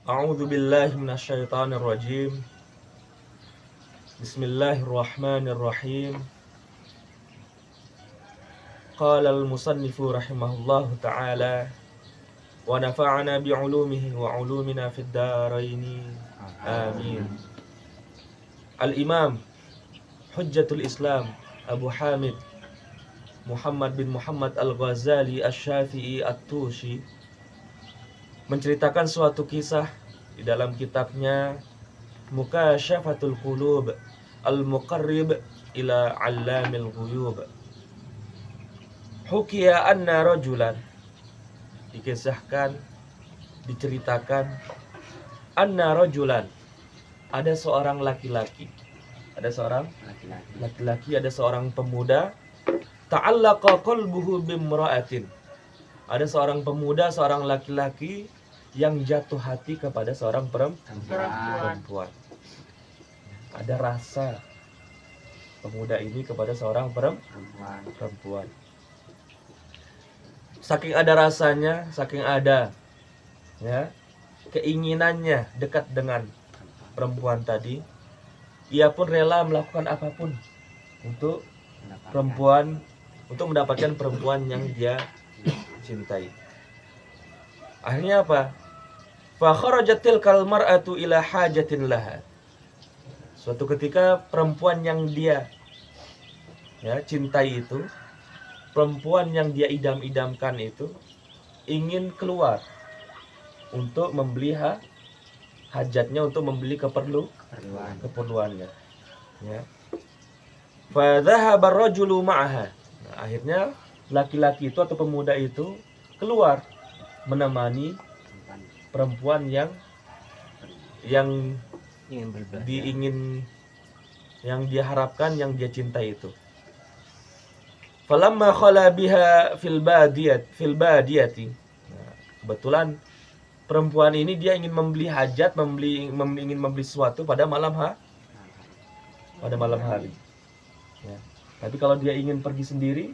A'udzu billahi minasyaitonir rajim. Bismillahirrahmanirrahim. Qala al-musannifu rahimahullahu ta'ala wa nafa'ana bi'ulumihi wa 'ulumina fid dharain. Amin. Al-Imam Hujjatul Islam Abu Hamid Muhammad bin Muhammad Al-Ghazali Asy-Syafi'i At-Tusi menceritakan suatu kisah di dalam kitabnya Mukasyafatul Qulub Al-Muqarrib ila 'Allamil Ghuyub. Hukiya anna rajulan, dikisahkan, diceritakan, anna rajulan, ada seorang laki-laki, ada seorang pemuda, ta'allaqa qalbuhu bimra'atin, ada seorang pemuda, seorang laki-laki yang jatuh hati kepada seorang perempuan. Ada rasa pemuda ini kepada seorang perempuan. Saking ada rasanya, saking ada keinginannya dekat dengan perempuan tadi, ia pun rela melakukan apapun untuk mendapatkan perempuan yang dia cintai. Akhirnya apa? Fa kharajatil kal mar'atu ila hajatin laha. Suatu ketika perempuan yang dia cintai itu, perempuan yang dia idam-idamkan itu ingin keluar untuk membeli hajatnya, untuk membeli keperluannya. Ya. Fa dhahaba ar-rajulu ma'aha. Nah, akhirnya laki-laki itu atau pemuda itu keluar menemani perempuan yang dia harapkan, yang dia cintai itu. Falamma khala biha fil badiyati. Nah, kebetulan perempuan ini dia ingin membeli hajat, ingin membeli sesuatu pada malam hari. Ya. Tapi kalau dia ingin pergi sendiri,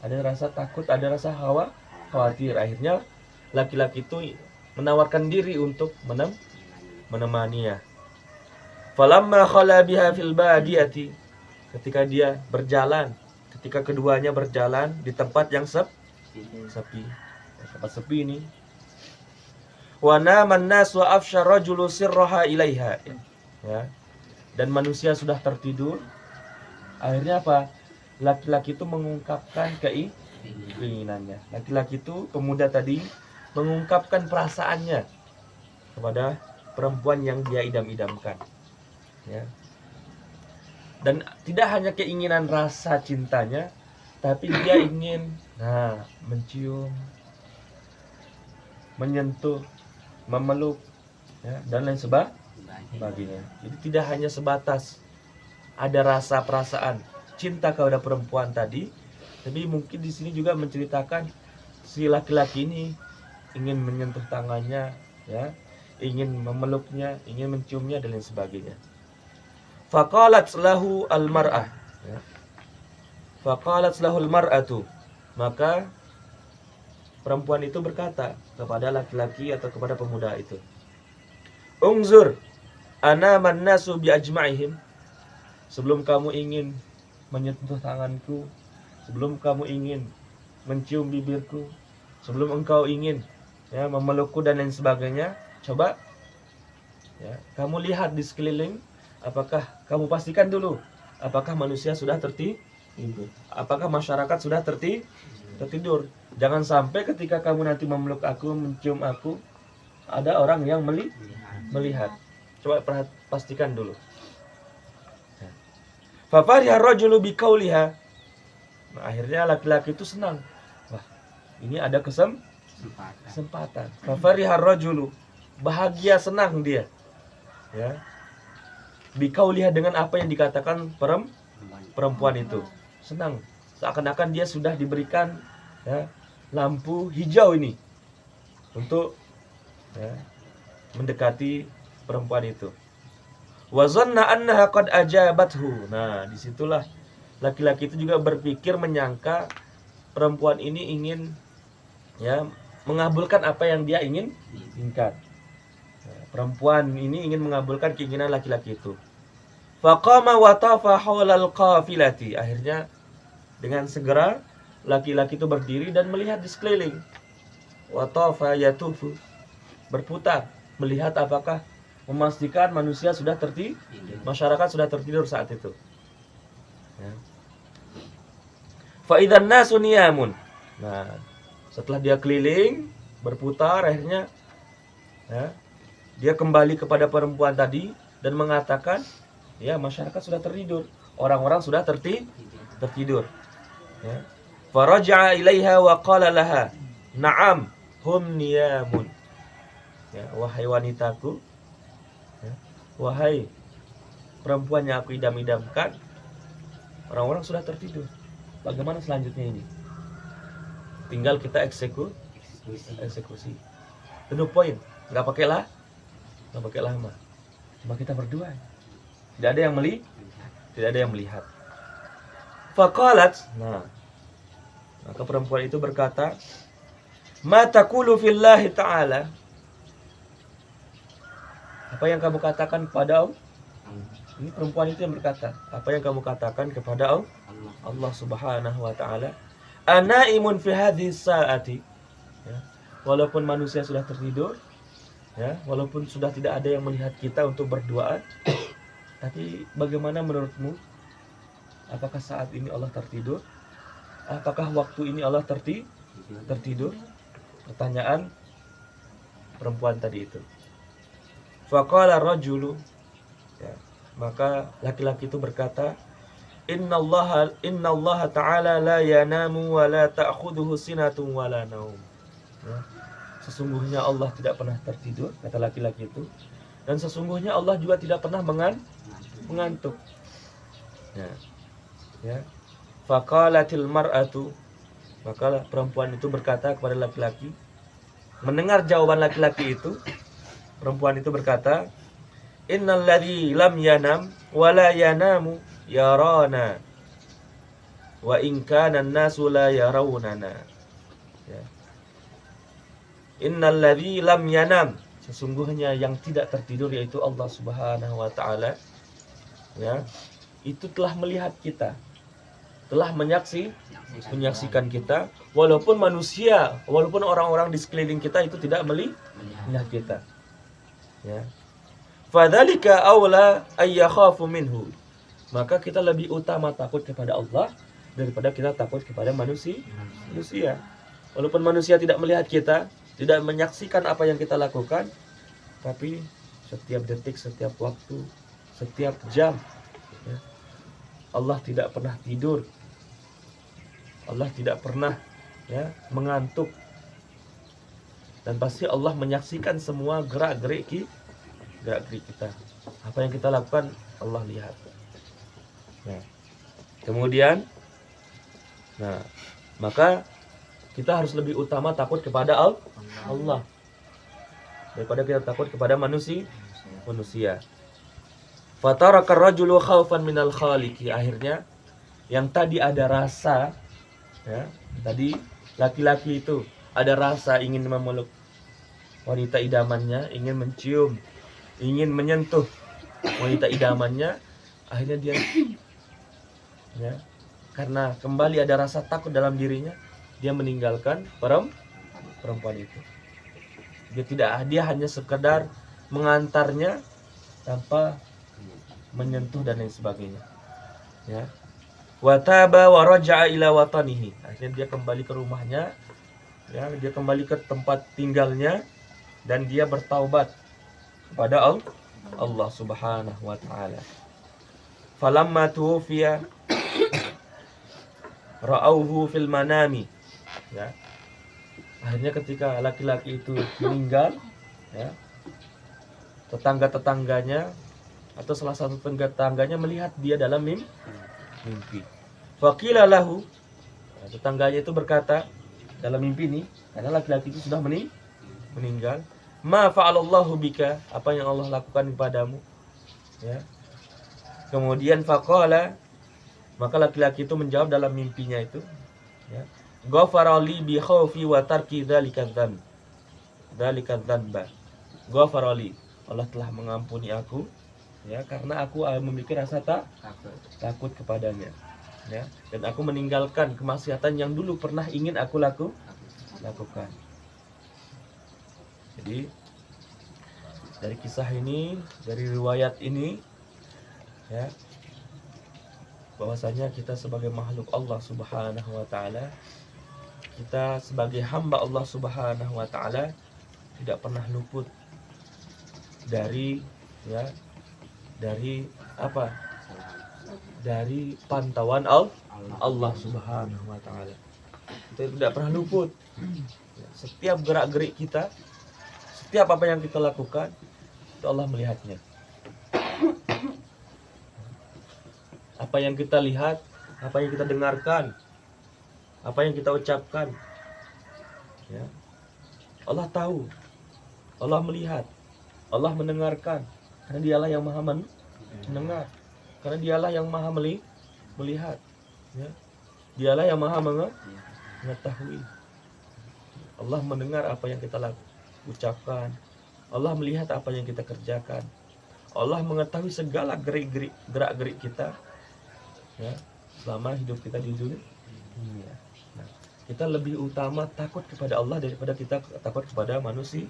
ada rasa takut, ada rasa khawatir. Akhirnya laki-laki itu menawarkan diri untuk menemaninya. Falamma khala biha fil badiyati, ketika keduanya berjalan di tempat yang sepi. Tempat sepi ini. Wa naman nas wa afsha rajulu sirraha ilaiha. Ya. Dan manusia sudah tertidur. Akhirnya apa? Laki-laki itu mengungkapkan keinginannya. Laki-laki itu, pemuda tadi, mengungkapkan perasaannya kepada perempuan yang dia idam-idamkan. Ya. Dan tidak hanya keinginan rasa cintanya, tapi dia ingin mencium, menyentuh, memeluk, dan lain sebagainya. Jadi tidak hanya sebatas ada rasa perasaan cinta kepada perempuan tadi, tapi mungkin di sini juga menceritakan si laki-laki ini ingin menyentuh tangannya, ingin memeluknya, ingin menciumnya, dan lain sebagainya. Faqalat lahu al-mar'ah. Faqalat lahu al-mar'atu. Maka perempuan itu berkata kepada laki-laki atau kepada pemuda itu, "Ungzur ana man nasu bi ajma'ihim." Sebelum kamu ingin menyentuh tanganku, sebelum kamu ingin mencium bibirku, sebelum engkau ingin memelukku dan lain sebagainya, coba kamu lihat di sekeliling. Apakah kamu pastikan dulu, apakah manusia sudah tertidur? Apakah masyarakat sudah tertidur? Jangan sampai ketika kamu nanti memeluk aku, mencium aku, ada orang yang melihat. Coba pastikan dulu. Fa fariha ar-rajulu bi qawliha. Nah, akhirnya laki-laki itu senang. Wah, ini ada kesempatan. Fa fariha ar-rajulu, bahagia, senang dia. Ya. Bikauliha, dengan apa yang dikatakan perempuan itu. Senang, seakan-akan dia sudah diberikan lampu hijau ini untuk mendekati perempuan itu. Wa zanna annaha qad ajabathu. Nah, disitulah laki-laki itu juga berpikir, menyangka perempuan ini ingin mengabulkan apa yang dia inginkan. Perempuan ini ingin mengabulkan keinginan laki-laki itu. Faqama wa tafa haulal qafilati. Akhirnya dengan segera laki-laki itu berdiri dan melihat di sekeliling. Wa tafa yatufu. Berputar, melihat apakah memastikan manusia sudah tertidur, masyarakat sudah tertidur saat itu. Ya. Fa idzan nasu niyamun. Nah, setelah dia keliling, berputar, akhirnya ya, dia kembali kepada perempuan tadi dan mengatakan, ya, masyarakat sudah tertidur, orang-orang sudah tertidur. Ya. Faraja'a ilaiha wa qala laha, "Na'am, hum niyamun." Ya, wahai wanitaku, ya, wahai perempuan yang aku idam-idamkan, orang-orang sudah tertidur. Bagaimana selanjutnya ini? Tinggal kita eksekusi. To point, nggak pakai lama. Cuma kita berdua. Tidak ada yang melihat. Faqalat, nah, maka perempuan itu berkata, "Ma taqulu fillahi ta'ala?" Apa yang kamu katakan kepada Allah? Ini perempuan itu yang berkata, apa yang kamu katakan kepada Allah Subhanahu wa taala? Anaimun fi hadhihi saati. Ya, walaupun manusia sudah tertidur, ya, walaupun sudah tidak ada yang melihat kita untuk berduaan, tapi bagaimana menurutmu? Apakah saat ini Allah tertidur? Apakah waktu ini Allah tertidur? Pertanyaan perempuan tadi itu. Faqala rajulu, ya, maka laki-laki itu berkata, Innallaha ta'ala la yanamu wa la ta'khudhuhu sinatun wa la naum. Ya, sesungguhnya Allah tidak pernah tertidur, kata laki-laki itu, dan sesungguhnya Allah juga tidak pernah mengantuk. Ya. Ya. Faqalatil mar'atu, maka perempuan itu berkata kepada laki-laki, mendengar jawaban laki-laki itu, perempuan itu berkata, Innal ladzi lam yanam wa la yanamu yarana wa in kana an-nasu la yarawnana. Ya. Innal ladzi lam yanam, sesungguhnya yang tidak tertidur yaitu Allah Subhanahu wa taala, ya, itu telah melihat kita, telah menyaksikan kita, walaupun manusia, walaupun orang-orang di sekeliling kita itu tidak melihat kita. Ya. Fadzalika aula ayyakhafu minhu. Maka kita lebih utama takut kepada Allah daripada kita takut kepada manusia. Walaupun manusia tidak melihat kita, tidak menyaksikan apa yang kita lakukan, tapi setiap detik, setiap waktu, setiap jam, ya, Allah tidak pernah tidur. Allah tidak pernah, ya, mengantuk. Dan pasti Allah menyaksikan semua gerak-gerik kita. Apa yang kita lakukan Allah lihat. Nah, kemudian, nah, maka kita harus lebih utama takut kepada Allah daripada kita takut kepada manusia. Fataraka ar-rajulu khaufan minal khaliqi. Akhirnya yang tadi ada rasa, ya, tadi laki-laki itu ada rasa ingin memeluk wanita idamannya, ingin mencium, ingin menyentuh wanita idamannya, akhirnya dia, ya, karena kembali ada rasa takut dalam dirinya, dia meninggalkan perempuan itu. Dia hanya sekedar mengantarnya tanpa menyentuh dan lain sebagainya. Ya. Wa taba wa raja'a ila watanihi. Akhirnya dia kembali ke rumahnya, ya, dia kembali ke tempat tinggalnya dan dia bertaubat kepada Allah Subhanahu wa taala. Falamma tuwfiya ra'auhu fil manami. Ya. Akhirnya ketika laki-laki itu meninggal, ya, tetangga-tetangganya atau salah satu tetangganya melihat dia dalam mimpi. Faqila lahu, tetangganya itu berkata dalam mimpi ini, karena laki-laki itu sudah meninggal, ma fa'alallahu bika, apa yang Allah lakukan kepadamu, ya. Kemudian faqala, maka laki-laki itu menjawab dalam mimpinya itu, ya, ghafara li bi khaufi wa tarki dzalika dzanba. Ghafara li, Allah telah mengampuni aku, ya, karena aku memiliki rasa takut kepadanya, ya, dan aku meninggalkan kemaksiatan yang dulu pernah ingin aku lakukan. Jadi dari kisah ini, dari riwayat ini, ya, bahwasanya kita sebagai makhluk Allah Subhanahu wa taala, kita sebagai hamba Allah Subhanahu wa taala tidak pernah luput dari, ya, dari apa? Dari pantauan Allah Subhanahu wa taala. Kita tidak pernah luput. Setiap gerak-gerik kita, setiap apa yang kita lakukan, itu Allah melihatnya. Apa yang kita lihat, apa yang kita dengarkan, apa yang kita ucapkan, ya, Allah tahu, Allah melihat, Allah mendengarkan, karena Dialah yang maha mendengar, karena Dialah yang maha melihat, ya. Dialah yang maha mengetahui. Allah mendengar apa yang kita ucapkan, Allah melihat apa yang kita kerjakan, Allah mengetahui segala gerak-gerik kita, ya, selama hidup kita di dunia. Nah, kita lebih utama takut kepada Allah daripada kita takut kepada manusia.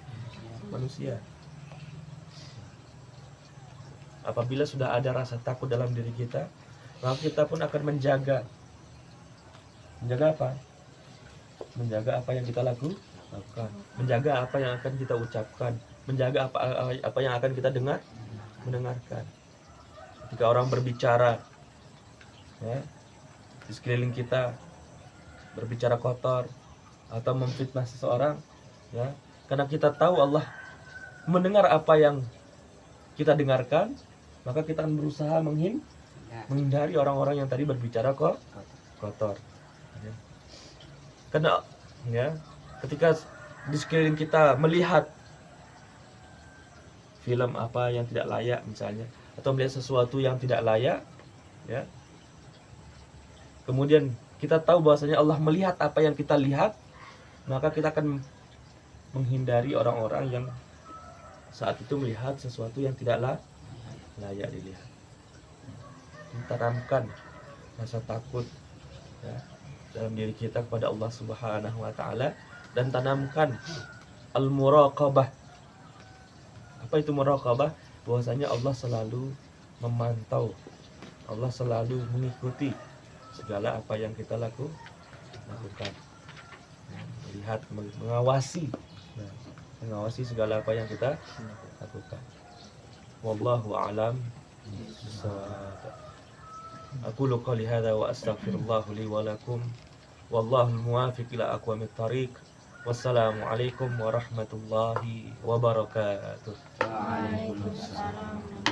Apabila sudah ada rasa takut dalam diri kita, maka kita pun akan menjaga apa? Menjaga apa yang kita lakukan, menjaga apa yang akan kita ucapkan, menjaga apa yang akan kita mendengarkan. Ketika orang berbicara, ya, di sekeliling kita, berbicara kotor atau memfitnah seseorang, ya, karena kita tahu Allah mendengar apa yang kita dengarkan, maka kita akan berusaha menghindari orang-orang yang tadi berbicara kotor, ya. Karena, ya, ketika di sekeliling kita melihat film apa yang tidak layak misalnya, atau melihat sesuatu yang tidak layak, ya, kemudian kita tahu bahwasanya Allah melihat apa yang kita lihat, maka kita akan menghindari orang-orang yang saat itu melihat sesuatu yang tidak layak dilihat. Tanamkan rasa takut, ya, dalam diri kita kepada Allah Subhanahu wa taala, dan tanamkan al-muraqabah. Apa itu muraqabah? Bahwasanya Allah selalu memantau, Allah selalu mengikuti segala apa yang kita lakukan, melihat, mengawasi segala apa yang kita lakukan. Wallahu a'lam bishawab. Aqulu qali hadza wa astaghfirullah li wa lakum. Wallahu al-muwafiq ila aqwamit thariq. Wassalamu alaikum warahmatullahi wabarakatuh. Waalaikumsalam.